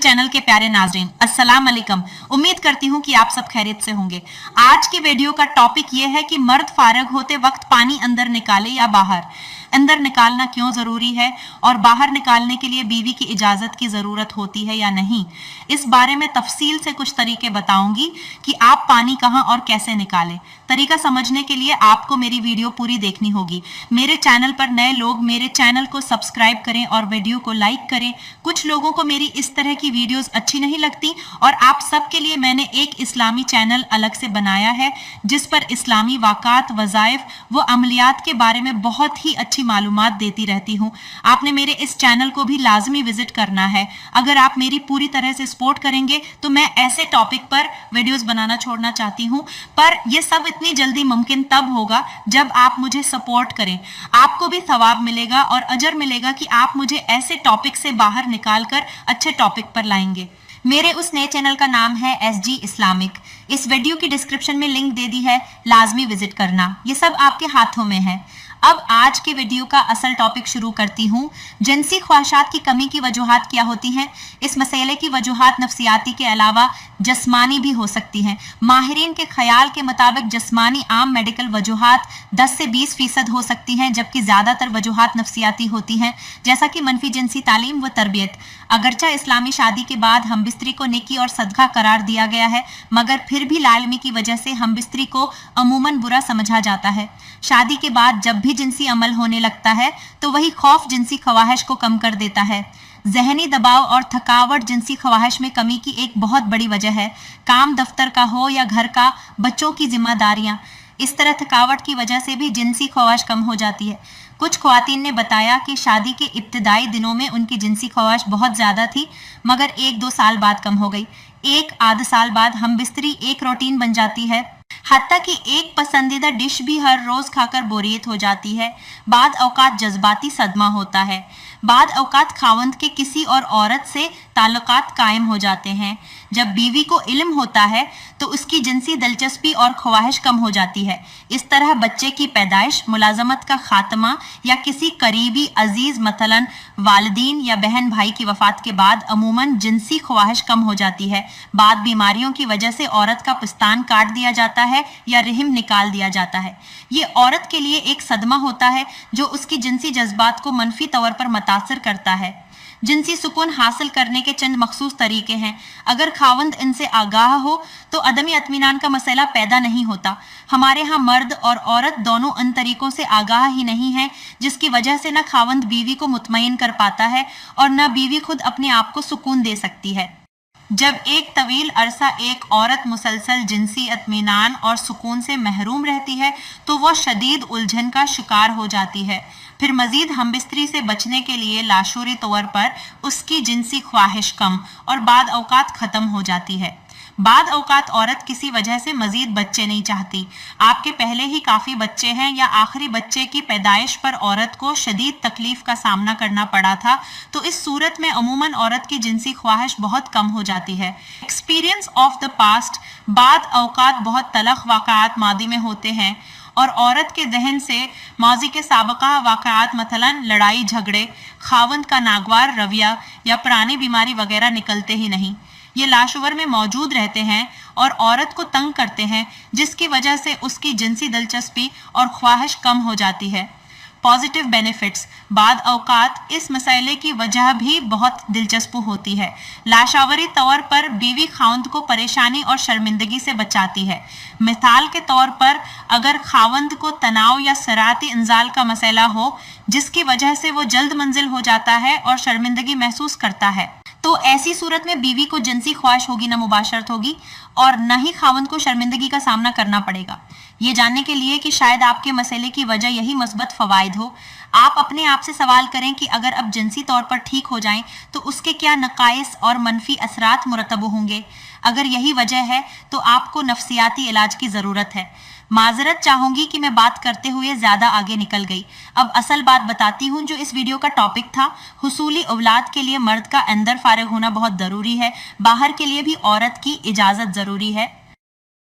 Channel के प्यारे नाज़रीन, अस्सलाम वालेकुम। उम्मीद करती हूँ कि आप सब खैरियत से होंगे। आज की वीडियो का टॉपिक ये है कि मर्द फारग होते वक्त पानी अंदर निकाले या बाहर, अंदर निकालना क्यों जरूरी है और बाहर निकालने के लिए बीवी की इजाजत की जरूरत होती है या नहीं। इस बारे में तफसील से कुछ तरीके बताऊंगी कि आप पानी कहां और कैसे निकालें। तरीका समझने के लिए आपको मेरी वीडियो पूरी देखनी होगी। मेरे चैनल पर नए लोग मेरे चैनल को सब्सक्राइब करें और वीडियो को लाइक करें। कुछ लोगों को मेरी इस तरह की वीडियोस अच्छी नहीं लगती और आप सब के लिए मैंने एक इस्लामी चैनल अलग से बनाया है जिस पर इस्लामी वाक़ात, वज़ाइफ व अमलियात के बारे में बहुत ही अच्छी मालूमात देती रहती हूँ। आपने मेरे इस चैनल को भी लाजमी विजिट करना है। अगर आप मेरी पूरी तरह से सपोर्ट करेंगे तो मैं ऐसे टॉपिक पर वीडियोस बनाना छोड़ना चाहती हूँ, पर यह सब इतनी जल्दी मुमकिन तब होगा जब आप मुझे सपोर्ट करें। आपको भी सवाब मिलेगा और अजर मिलेगा कि आप मुझे ऐसे टॉपिक से बाहर निकाल कर अच्छे टॉपिक पर लाएंगे। मेरे उस नए चैनल का नाम है SG इस्लामिक। इस वीडियो की डिस्क्रिप्शन में लिंक दे दी है, लाजमी विजिट करना। ये सब आपके हाथों में है। अब आज के वीडियो का असल टॉपिक शुरू करती हूँ। जिनसी ख्वाहिशात की कमी की वजूहात क्या होती हैं? इस मसले की वजूहात नफ्सियाती के अलावा जस्मानी भी हो सकती हैं। माहिरीन के ख्याल के मुताबिक जस्मानी आम मेडिकल वजूहात 10 से 20% हो सकती हैं, जबकि ज़्यादातर वजूहात नफ्सियाती होती हैं, जैसा कि मनफी जिनसी तालीम व तरबियत। अगरचा इस्लामी शादी के बाद हम बिस्तरी को नेकी और सदका करार दिया गया है, मगर फिर भी लाइल्मी की वजह से हम बिस्तरी को अमूमन बुरा समझा जाता है। शादी के बाद जब भी जिनसी अमल होने लगता है तो वही खौफ जिनसी ख्वाहिश को कम कर देता है। जहनी दबाव और थकावट जिनसी ख्वाहिश में कमी की एक बहुत बड़ी वजह है। काम दफ्तर का हो या घर का, बच्चों की जिम्मेदारियां, इस तरह थकावट की वजह से भी जिनसी ख्वाहिश कम हो जाती है। कुछ ख्वातीन ने बताया कि शादी के इब्तिदाई दिनों में उनकी जिनसी ख्वाहिश बहुत ज़्यादा थी, मगर 1-2 साल बाद कम हो गई। एक आध साल बाद हम बिस्तरी एक रूटीन बन जाती है, हत्ता कि एक पसंदीदा डिश भी हर रोज खाकर बोरियत हो जाती है। बाद औकात जज्बाती सदमा होता है। बाद औकात खावंद के किसी और औरत से ताल्लुकात कायम हो जाते हैं। जब बीवी को इल्म होता है तो उसकी जिनसी दिलचस्पी और ख्वाहिश कम हो जाती है। इस तरह बच्चे की पैदाइश, मुलाजमत का खात्मा या किसी करीबी अजीज मसलन वालिदीन या बहन भाई की वफात के बाद अमूमन जिनसी ख्वाहिश कम हो जाती है। बाद बीमारियों की वजह से औरत का पिस्तान काट दिया जाता है या रहम निकाल दिया जाता है। ये औरत के लिए एक सदमा होता है जो उसकी जिनसी जज्बात को मनफी तौर पर मुतासर करता है। जिनसी सुकून हासिल करने के चंद मखसूस तरीके हैं। अगर खावंद इनसे आगाह हो तो अदमी इत्मीनान का मसला पैदा नहीं होता। हमारे यहाँ मर्द और औरत दोनों इन तरीकों से आगाह ही नहीं है, जिसकी वजह से न खावंद बीवी को मुतमईन कर पाता है और न बीवी खुद अपने आप को सुकून दे सकती है। जब एक तवील अरसा एक औरत मुसलसल जिनसी इत्मीनान और सुकून से महरूम रहती है तो वह शदीद उलझन का शिकार हो जाती है। फिर मजीद हमबिस्तरी से बचने के लिए लाशूरी तौर पर उसकी जिनसी ख्वाहिश कम और बाद औकात ख़त्म हो जाती है। बाद औकात औरत किसी वजह से मजीद बच्चे नहीं चाहती। आपके पहले ही काफ़ी बच्चे हैं या आखिरी बच्चे की पैदाइश पर औरत को शदीद तकलीफ का सामना करना पड़ा था, तो इस सूरत में अमूमन औरत की जिनसी ख्वाहिश बहुत कम हो जाती है। एक्सपीरियंस ऑफ द पास्ट, बाद औकात बहुत तलख वाक़ात मादी में होते हैं और औरत के जहन से माजी के साबका वाक़ात मसलन लड़ाई झगड़े, खावंद का नागवार रवैया या पुरानी बीमारी वगैरह निकलते ही नहीं। ये लाशवर में मौजूद रहते हैं और औरत को तंग करते हैं, जिसकी वजह से उसकी जिनसी दिलचस्पी और ख्वाहिश कम हो जाती है। पॉजिटिव बेनिफिट्स, बाद औकात इस मसले की वजह भी बहुत दिलचस्प होती है। लाशावरी तौर पर बीवी खावंद को परेशानी और शर्मिंदगी से बचाती है। मिसाल के तौर पर अगर खावंद को तनाव या सराती इंजाल का मसला हो, जिसकी वजह से वो जल्द मंजिल हो जाता है और शर्मिंदगी महसूस करता है, तो ऐसी सूरत में बीवी को जिनसी ख्वाहिश होगी न मुबाशरत होगी और न ही खावंद को शर्मिंदगी का सामना करना पड़ेगा। ये जानने के लिए कि शायद आपके मसले की वजह यही मस्बत फ़वाइद हो, आप अपने आप से सवाल करें कि अगर अब जिनसी तौर पर ठीक हो जाएं तो उसके क्या नकाइस और मनफी असरात मुरतब होंगे। अगर यही वजह है तो आपको नफ्सियाती इलाज की ज़रूरत है। माजरत चाहूँगी कि मैं बात करते हुए ज़्यादा आगे निकल गई। अब असल बात बताती हूँ जो इस वीडियो का टॉपिक था। हुसूली औलाद के लिए मर्द का अंदर फारिग होना बहुत ज़रूरी है, बाहर के लिए भी औरत की इजाज़त ज़रूरी है।